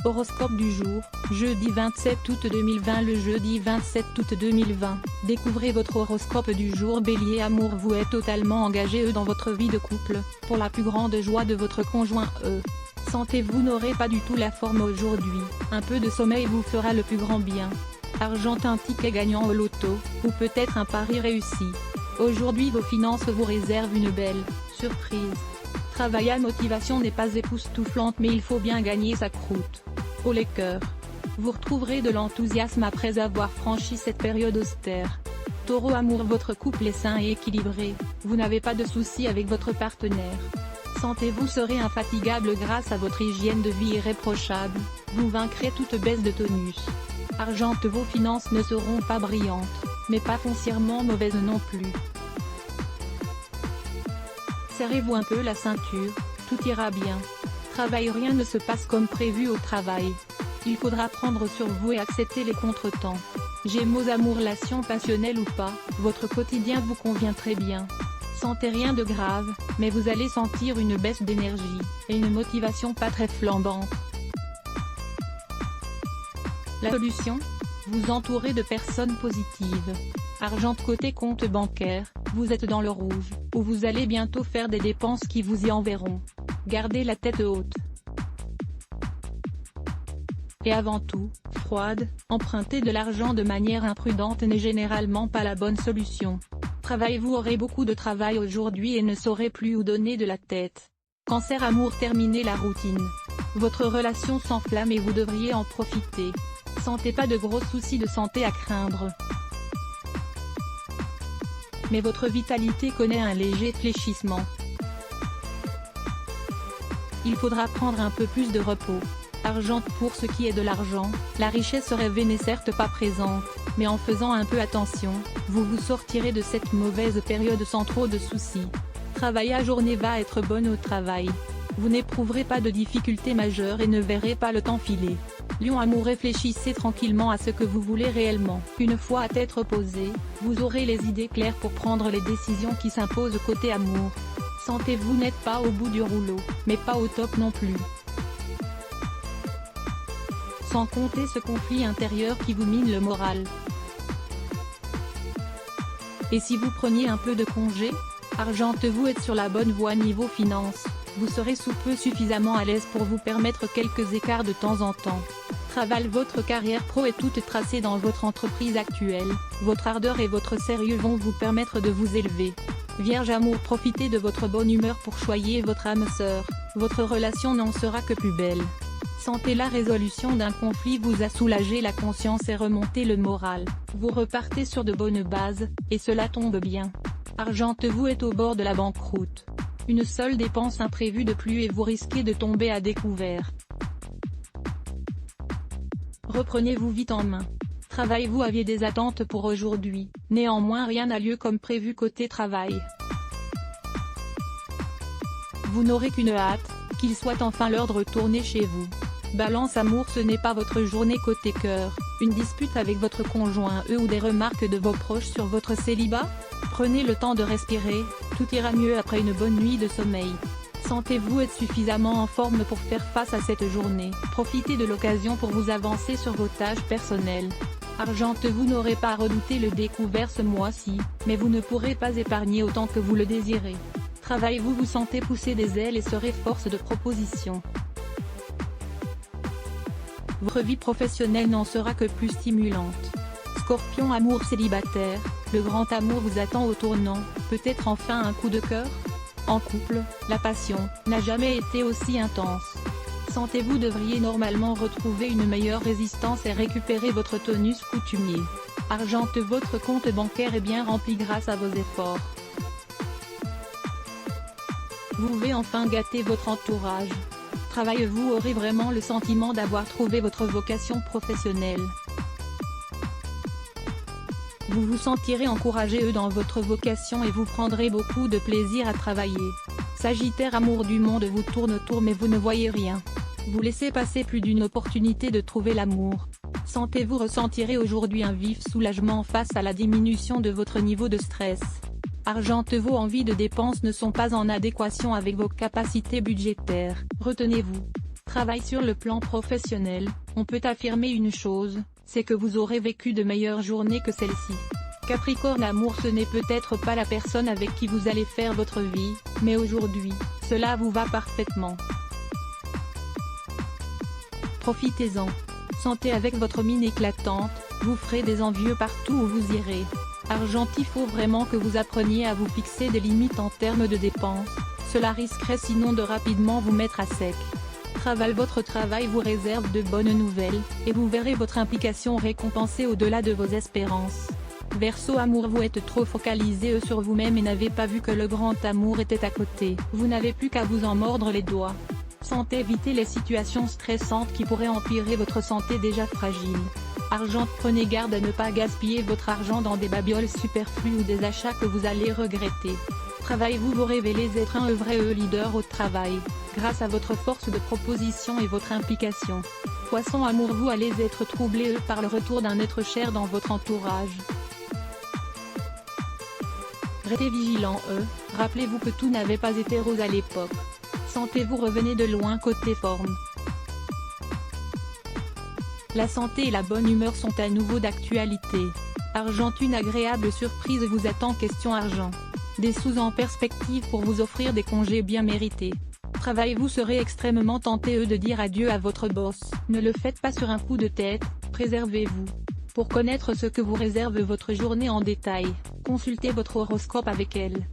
Horoscope du jour, jeudi 27 août 2020. Le jeudi 27 août 2020, découvrez votre horoscope du jour. Bélier. Amour. Vous êtes totalement engagé dans votre vie de couple, pour la plus grande joie de votre conjoint. Santé. Vous n'aurez pas du tout la forme aujourd'hui, un peu de sommeil vous fera le plus grand bien. Argent. Un ticket gagnant au loto, ou peut-être un pari réussi. Aujourd'hui vos finances vous réservent une belle surprise. Travail. Motivation n'est pas époustouflante mais il faut bien gagner sa croûte. Oh les cœurs. Vous retrouverez de l'enthousiasme après avoir franchi cette période austère. Taureau. Amour. Votre couple est sain et équilibré, vous n'avez pas de soucis avec votre partenaire. Santé. Vous serez infatigable grâce à votre hygiène de vie irréprochable, vous vaincrez toute baisse de tonus. Argent. Vos finances ne seront pas brillantes, mais pas foncièrement mauvaises non plus. Serrez-vous un peu la ceinture, tout ira bien. Travail. Rien ne se passe comme prévu au travail. Il faudra prendre sur vous et accepter les contretemps. Gémeaux. Amour. Relation passionnelle ou pas, votre quotidien vous convient très bien. Santé. Rien de grave, mais vous allez sentir une baisse d'énergie, et une motivation pas très flambante. La solution ? Vous entourer de personnes positives. Argent. Côté compte bancaire, vous êtes dans le rouge, ou vous allez bientôt faire des dépenses qui vous y enverront. Gardez la tête haute. Et avant tout, froide, emprunter de l'argent de manière imprudente n'est généralement pas la bonne solution. Travail. Vous aurez beaucoup de travail aujourd'hui et ne saurez plus où donner de la tête. Cancer. Amour. Terminez la routine. Votre relation s'enflamme et vous devriez en profiter. Santé. Pas de gros soucis de santé à craindre. Mais votre vitalité connaît un léger fléchissement. Il faudra prendre un peu plus de repos. Argent. Pour ce qui est de l'argent, la richesse rêvée n'est certes pas présente, mais en faisant un peu attention, vous vous sortirez de cette mauvaise période sans trop de soucis. Travail. La journée va être bonne au travail. Vous n'éprouverez pas de difficultés majeures et ne verrez pas le temps filer. Lion. Amour. Réfléchissez tranquillement à ce que vous voulez réellement. Une fois à tête reposée, vous aurez les idées claires pour prendre les décisions qui s'imposent côté amour. Santé. Vous n'êtes pas au bout du rouleau, mais pas au top non plus. Sans compter ce conflit intérieur qui vous mine le moral. Et si vous preniez un peu de congé ? Argent. Vous êtes sur la bonne voie niveau finance, vous serez sous peu suffisamment à l'aise pour vous permettre quelques écarts de temps en temps. Travail. Votre carrière pro est toute tracée dans votre entreprise actuelle, votre ardeur et votre sérieux vont vous permettre de vous élever. Vierge. Amour. Profitez de votre bonne humeur pour choyer votre âme sœur, votre relation n'en sera que plus belle. Santé. La résolution d'un conflit vous a soulagé la conscience et remonté le moral, vous repartez sur de bonnes bases, et cela tombe bien. Argent. Vous êtes au bord de la banqueroute. Une seule dépense imprévue de plus et vous risquez de tomber à découvert. Reprenez-vous vite en main. Travail. Vous aviez des attentes pour aujourd'hui, néanmoins rien n'a lieu comme prévu côté travail. Vous n'aurez qu'une hâte, qu'il soit enfin l'heure de retourner chez vous. Balance. Amour. Ce n'est pas votre journée côté cœur, une dispute avec votre conjoint ou des remarques de vos proches sur votre célibat ? Prenez le temps de respirer, tout ira mieux après une bonne nuit de sommeil. Santé. Vous êtes suffisamment en forme pour faire face à cette journée, profitez de l'occasion pour vous avancer sur vos tâches personnelles. Argent. Vous n'aurez pas à redouter le découvert ce mois-ci, mais vous ne pourrez pas épargner autant que vous le désirez. Travail. Vous vous sentez pousser des ailes et serez force de proposition. Votre vie professionnelle n'en sera que plus stimulante. Scorpion. Amour. Célibataire, le grand amour vous attend au tournant, peut-être enfin un coup de cœur ? En couple, la passion n'a jamais été aussi intense. Santé. Vous devriez normalement retrouver une meilleure résistance et récupérer votre tonus coutumier. Argent. Votre compte bancaire est bien rempli grâce à vos efforts. Vous pouvez enfin gâter votre entourage. Travail. Vous aurez vraiment le sentiment d'avoir trouvé votre vocation professionnelle. Vous vous sentirez encouragé dans votre vocation et vous prendrez beaucoup de plaisir à travailler. Sagittaire. Amour. Du monde vous tourne autour mais vous ne voyez rien. Vous laissez passer plus d'une opportunité de trouver l'amour. Santé. Vous ressentirez aujourd'hui un vif soulagement face à la diminution de votre niveau de stress. Argent. Vos envies de dépenses ne sont pas en adéquation avec vos capacités budgétaires, retenez-vous. Travail sur le plan professionnel, on peut affirmer une chose, c'est que vous aurez vécu de meilleures journées que celle-ci. Capricorne amour, ce n'est peut-être pas la personne avec qui vous allez faire votre vie, mais aujourd'hui, cela vous va parfaitement. Profitez-en. Santé, avec votre mine éclatante, vous ferez des envieux partout où vous irez. Argent, il faut vraiment que vous appreniez à vous fixer des limites en termes de dépenses, cela risquerait sinon de rapidement vous mettre à sec. Travail, votre travail vous réserve de bonnes nouvelles, et vous verrez votre implication récompensée au-delà de vos espérances. Verseau amour, vous êtes trop focalisé sur vous-même et n'avez pas vu que le grand amour était à côté. Vous n'avez plus qu'à vous en mordre les doigts. Santé, évitez les situations stressantes qui pourraient empirer votre santé déjà fragile. Argent, prenez garde à ne pas gaspiller votre argent dans des babioles superflues ou des achats que vous allez regretter. Travail, vous vous révélez être un vrai leader au travail, grâce à votre force de proposition et votre implication. Poisson amour, vous allez être troublé par le retour d'un être cher dans votre entourage. Restez vigilant rappelez-vous que tout n'avait pas été rose à l'époque. Santé, vous revenez de loin côté forme. La santé et la bonne humeur sont à nouveau d'actualité. Argent, une agréable surprise vous attend. Question argent. Des sous en perspective pour vous offrir des congés bien mérités. Travail, vous serez extrêmement tenté de dire adieu à votre boss. Ne le faites pas sur un coup de tête, préservez-vous. Pour connaître ce que vous réserve votre journée en détail, consultez votre horoscope avec elle.